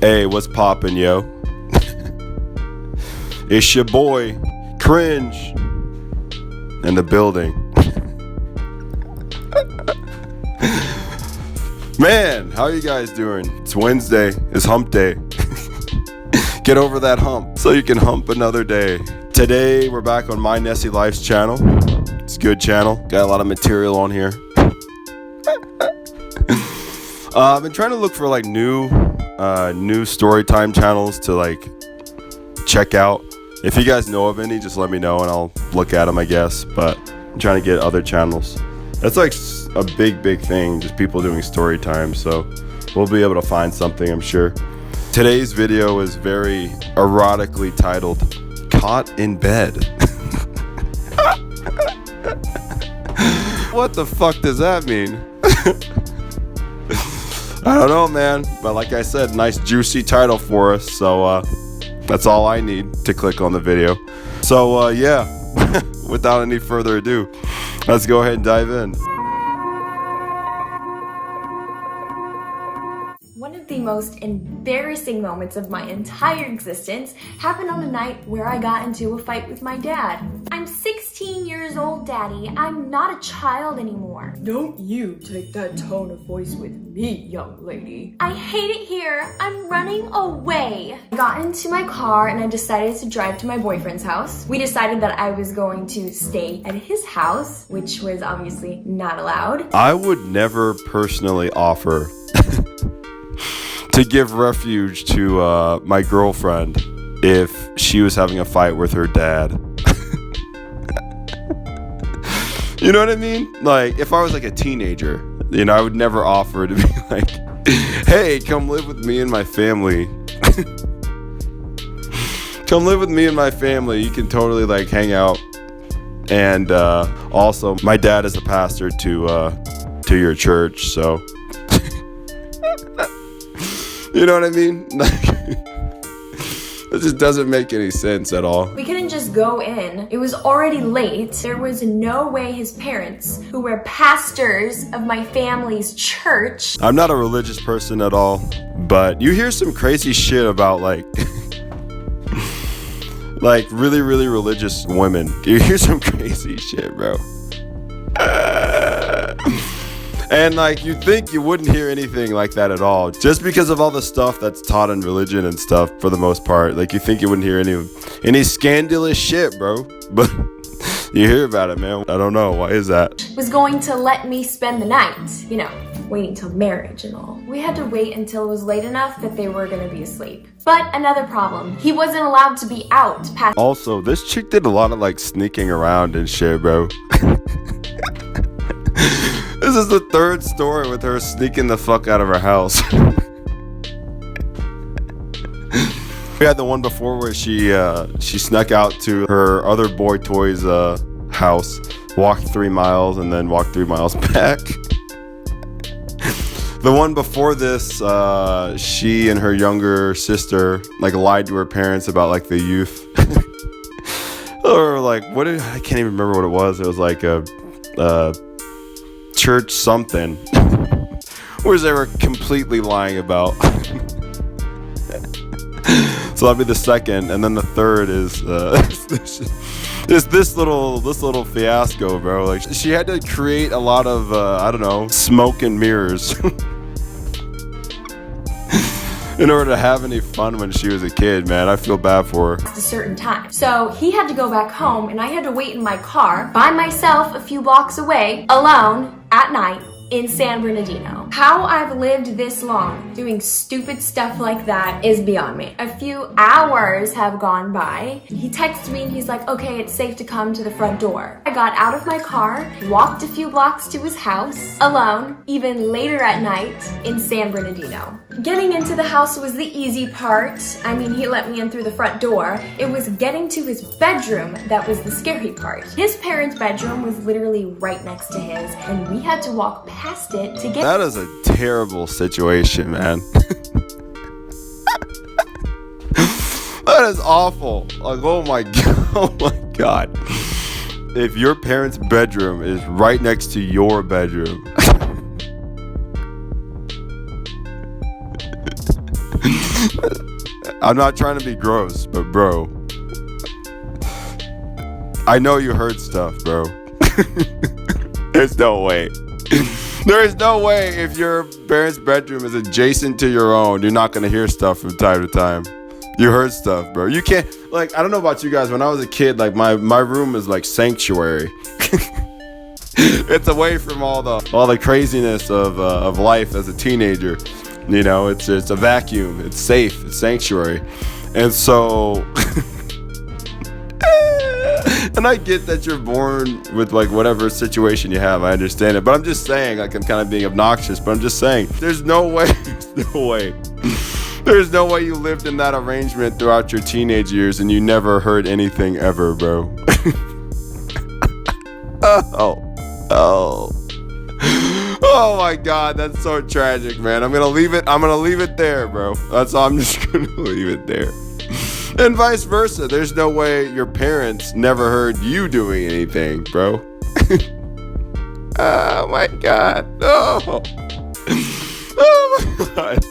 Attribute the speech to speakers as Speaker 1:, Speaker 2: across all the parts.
Speaker 1: Hey, what's poppin', yo? It's your boy, Cringe, in the building. Man, how you guys doing? It's Wednesday. It's hump day. Get over that hump so you can hump another day. Today, we're back on My Nessie Life's channel. It's a good channel. Got a lot of material on here. I've been trying to look for like new storytime channels to like check out. If you guys know of any, just let me know and I'll look at them, I guess. But I'm trying to get other channels. That's like a big thing, just people doing story time. So we'll be able to find something, I'm sure. Today's video is very erotically titled, Caught in Bed. What the fuck does that mean? I don't know, man. But like I said, nice juicy title for us. So that's all I need to click on the video. So yeah, without any further ado, let's go ahead and dive in.
Speaker 2: One of the most embarrassing moments of my entire existence happened on a night where I got into a fight with my dad. I'm 16 years old, Daddy. I'm not a child anymore.
Speaker 3: Don't you take that tone of voice with me, young lady.
Speaker 2: I hate it here. I'm running away. I got into my car and I decided to drive to my boyfriend's house. We decided that I was going to stay at his house, which was obviously not allowed.
Speaker 1: I would never personally offer to give refuge to my girlfriend if she was having a fight with her dad. You know what I mean? Like, if I was like a teenager, you know, I would never offer to be like, hey, come live with me and my family. Come live with me and my family. You can totally like hang out. And also, my dad is a pastor to your church, so you know what I mean? It just doesn't make any sense at all.
Speaker 2: We couldn't just go in. It was already late. There was no way his parents, who were pastors of my family's church.
Speaker 1: I'm not a religious person at all, but you hear some crazy shit about like like really religious women. You hear some crazy shit, bro. And like, you'd think you wouldn't hear anything like that at all, just because of all the stuff that's taught in religion and stuff for the most part. Like, you think you wouldn't hear any scandalous shit, bro. But you hear about it, man. I don't know. Why is that?
Speaker 2: Was going to let me spend the night, you know, waiting till marriage and all. We had to wait until it was late enough that they were gonna be asleep. But another problem, he wasn't allowed to be out past.
Speaker 1: Also, this chick did a lot of like sneaking around and shit, bro. This is the third story with her sneaking the fuck out of her house. We had the one before where she snuck out to her other boy toy's house, walked 3 miles, and then walked 3 miles back. The one before this, she and her younger sister like lied to her parents about like the youth, or like I can't even remember what it was. It was like a church something, which they were completely lying about. So that'd be the second, and then the third is this little fiasco, bro. Like, she had to create a lot of I don't know, smoke and mirrors in order to have any fun when she was a kid, man. I feel bad for her.
Speaker 2: A certain time. So he had to go back home and I had to wait in my car by myself a few blocks away, alone, at night, in San Bernardino. How I've lived this long doing stupid stuff like that is beyond me. A few hours have gone by. He texts me and he's like, okay, it's safe to come to the front door. I got out of my car, walked a few blocks to his house, alone, even later at night, in San Bernardino. Getting into the house was the easy part. I mean, he let me in through the front door. It was getting to his bedroom that was the scary part. His parents' bedroom was literally right next to his, and we had to walk past it to get—
Speaker 1: That is a terrible situation, man. That is awful. Like, oh my god. If your parents' bedroom is right next to your bedroom, I'm not trying to be gross, but bro, I know you heard stuff, bro. There's no way. There is no way if your parents' bedroom is adjacent to your own, you're not gonna hear stuff from time to time. You heard stuff, bro. You can't, like, I don't know about you guys. When I was a kid, like, my room is like sanctuary. It's away from all the craziness of life as a teenager. You know, it's a vacuum. It's safe. It's sanctuary. And so, and I get that you're born with like whatever situation you have. I understand it, but I'm just saying, like, I'm kind of being obnoxious, but I'm just saying, there's no way, there's no way you lived in that arrangement throughout your teenage years and you never heard anything ever, bro. Oh my God, that's so tragic, man. I'm gonna leave it there, bro. That's all. I'm just gonna leave it there. And vice versa. There's no way your parents never heard you doing anything, bro. Oh my God. Oh my God.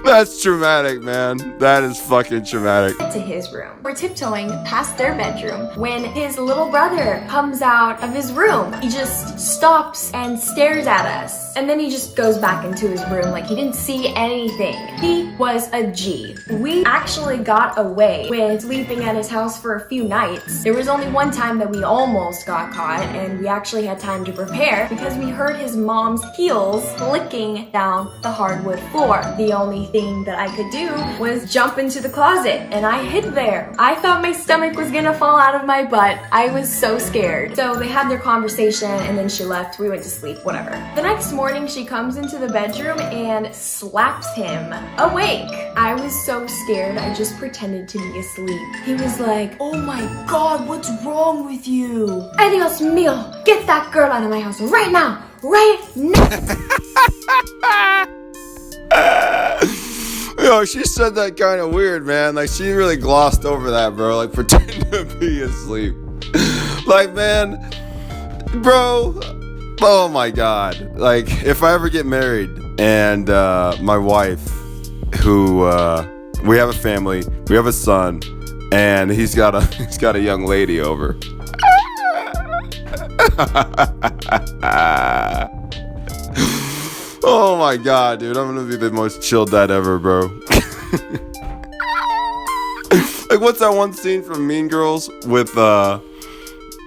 Speaker 1: That's traumatic, man. That is fucking traumatic.
Speaker 2: To his room. We're tiptoeing past their bedroom when his little brother comes out of his room. He just stops and stares at us. And then he just goes back into his room like he didn't see anything. He was a G. We actually got away with sleeping at his house for a few nights. There was only one time that we almost got caught, and we actually had time to prepare because we heard his mom's heels clicking down the hardwood floor. The only thing that I could do was jump into the closet, and I hid there. I thought my stomach was gonna fall out of my butt. I was so scared. So they had their conversation, and then she left. We went to sleep, whatever. The next morning, she comes into the bedroom and slaps him awake. I was so scared, I just pretended to be asleep. He was like,
Speaker 3: Oh my God, what's wrong with you?
Speaker 2: Adios mio, get that girl out of my house right now, right now.
Speaker 1: Yo, she said that kind of weird, man. Like, she really glossed over that, bro. Like, pretending to be asleep. Like, man, bro. Oh my God. Like, if I ever get married and my wife, who we have a family, we have a son, and he's got a young lady over. Oh my God, dude, I'm gonna be the most chilled dad ever, bro. Like, what's that one scene from Mean Girls with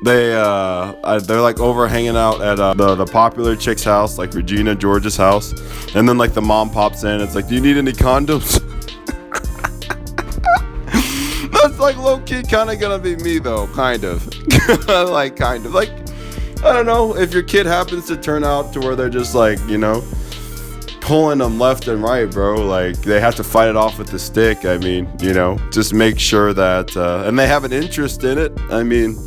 Speaker 1: they're like over hanging out at the popular chick's house, like Regina George's house, and then like the mom pops in. It's like, do you need any condoms? That's like low key kind of gonna be me though, kind of. Like, I don't know, if your kid happens to turn out to where they're just like, you know, pulling them left and right, bro, like they have to fight it off with the stick. I mean, you know, just make sure that and they have an interest in it. I mean,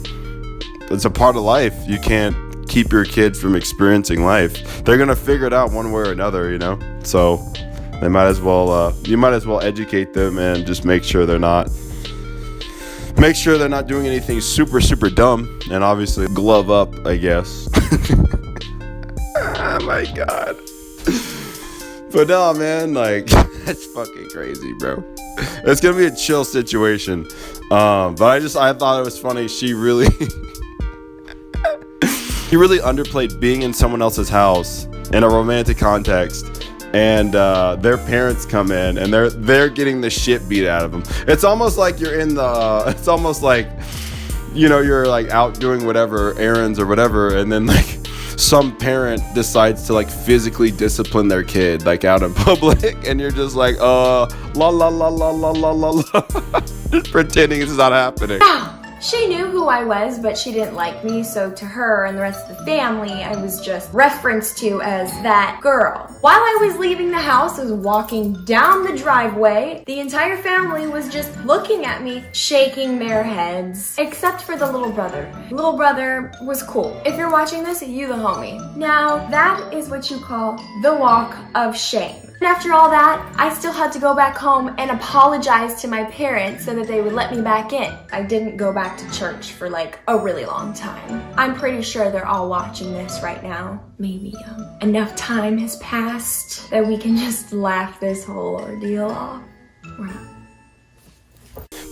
Speaker 1: it's a part of life. You can't keep your kids from experiencing life. They're gonna figure it out one way or another, you know. So they might as well you might as well educate them and just make sure they're not doing anything super dumb, and obviously glove up, I guess. Oh my God. But no, man, like, that's fucking crazy, bro. It's gonna be a chill situation. But I thought it was funny. He really underplayed being in someone else's house in a romantic context, and their parents come in and they're getting the shit beat out of them. It's almost like it's almost like, you know, you're like out doing whatever errands or whatever, and then like some parent decides to like physically discipline their kid like out in public, and you're just like, la la la la la la la la, just pretending it's not happening.
Speaker 2: She knew who I was, but she didn't like me, so to her and the rest of the family, I was just referenced to as that girl. While I was leaving the house, I was walking down the driveway, the entire family was just looking at me, shaking their heads, except for the little brother. Little brother was cool. If you're watching this, you the homie. Now, that is what you call the walk of shame. And after all that, I still had to go back home and apologize to my parents so that they would let me back in. I didn't go back to church for like a really long time. I'm pretty sure they're all watching this right now. Maybe enough time has passed that we can just laugh this whole ordeal off. Or not.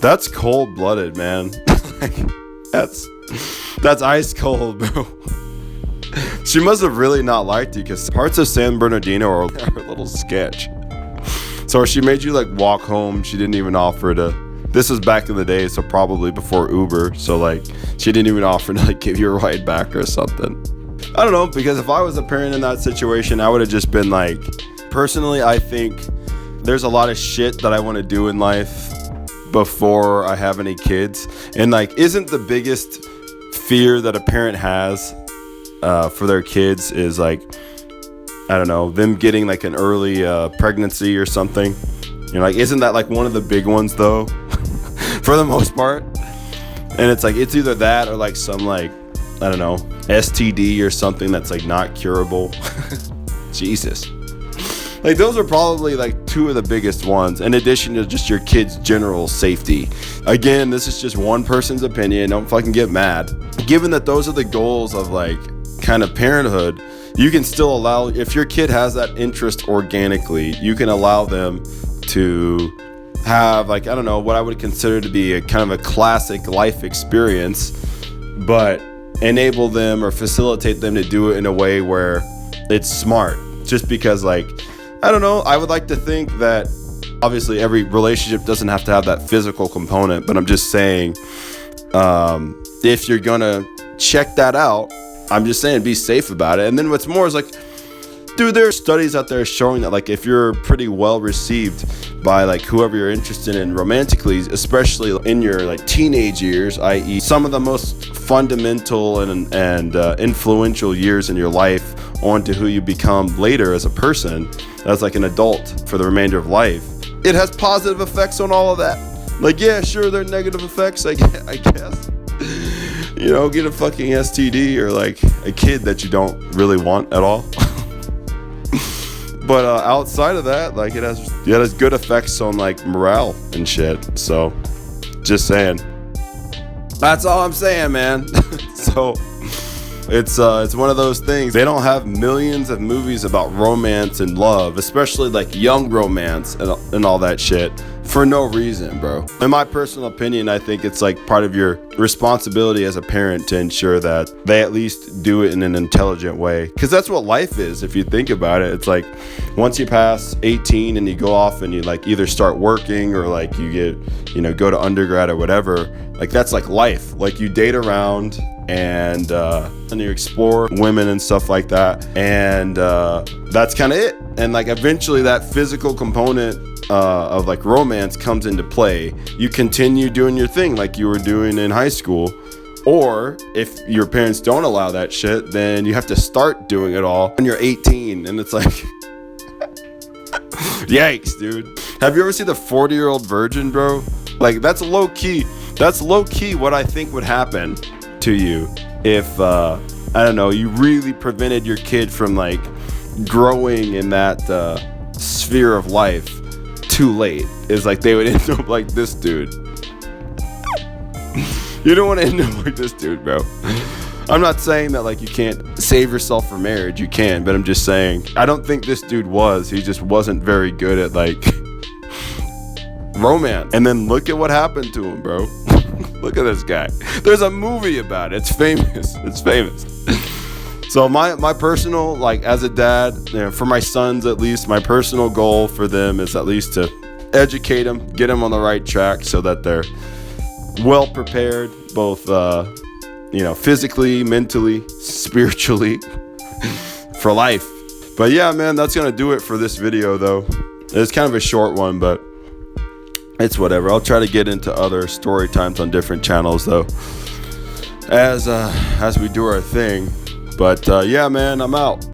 Speaker 1: That's cold-blooded, man. Like, that's ice cold, bro. She must have really not liked you because parts of San Bernardino are a little sketch. So she made you like walk home. She didn't even offer to. This was back in the day, so probably before Uber. So like she didn't even offer to like give you a ride back or something. I don't know, because if I was a parent in that situation, I would have just been like, personally, I think there's a lot of shit that I want to do in life before I have any kids. And like, isn't the biggest fear that a parent has for their kids is like, I don't know, them getting like an early pregnancy or something? You know, like, isn't that like one of the big ones though? For the most part. And it's like, it's either that or like some like, I don't know, STD or something that's like not curable. Jesus. Like, those are probably like two of the biggest ones, in addition to just your kid's general safety. Again, this is just one person's opinion. Don't fucking get mad. Given that those are the goals of like kind of parenthood, you can still allow, if your kid has that interest organically, you can allow them to have like, I don't know, what I would consider to be a kind of a classic life experience, but enable them or facilitate them to do it in a way where it's smart. Just because like, I don't know, I would like to think that obviously every relationship doesn't have to have that physical component, but I'm just saying, if you're gonna check that out, I'm just saying be safe about it. And then what's more is like, dude, there are studies out there showing that like if you're pretty well received by like whoever you're interested in romantically, especially in your like teenage years, i.e. some of the most fundamental and influential years in your life onto who you become later as a person, as like an adult for the remainder of life, it has positive effects on all of that. Like, yeah, sure, there are negative effects, I guess. You know, get a fucking STD or like a kid that you don't really want at all. But outside of that, like it has good effects on like morale and shit. So, just saying. That's all I'm saying, man. So, it's one of those things. They don't have millions of movies about romance and love, especially like young romance and all that shit, for no reason, bro. In my personal opinion, I think it's like part of your responsibility as a parent to ensure that they at least do it in an intelligent way, because that's what life is. If you think about it, it's like once you pass 18 and you go off and you like either start working or like you get, you know, go to undergrad or whatever, like that's like life. Like you date around and you explore women and stuff like that, and that's kind of it. And like eventually that physical component of like romance comes into play. You continue doing your thing like you were doing in high school, or if your parents don't allow that shit, then you have to start doing it all when you're 18. And it's like yikes, dude. Have you ever seen the 40-Year-Old Virgin, bro? Like that's low key what I think would happen to you if I don't know, you really prevented your kid from like growing in that sphere of life too late. Is like they would end up like this dude. You don't want to end up like this dude, bro. I'm not saying that like you can't save yourself for marriage. You can, but I'm just saying I don't think this dude was. He just wasn't very good at like romance. And then look at what happened to him, bro. Look at this guy. There's a movie about it. It's famous. It's famous. So my personal, like as a dad, you know, for my sons at least, my personal goal for them is at least to educate them, get them on the right track so that they're well prepared, both, you know, physically, mentally, spiritually, for life. But yeah, man, that's going to do it for this video though. It's kind of a short one, but it's whatever. I'll try to get into other story times on different channels though, as we do our thing. But yeah, man, I'm out.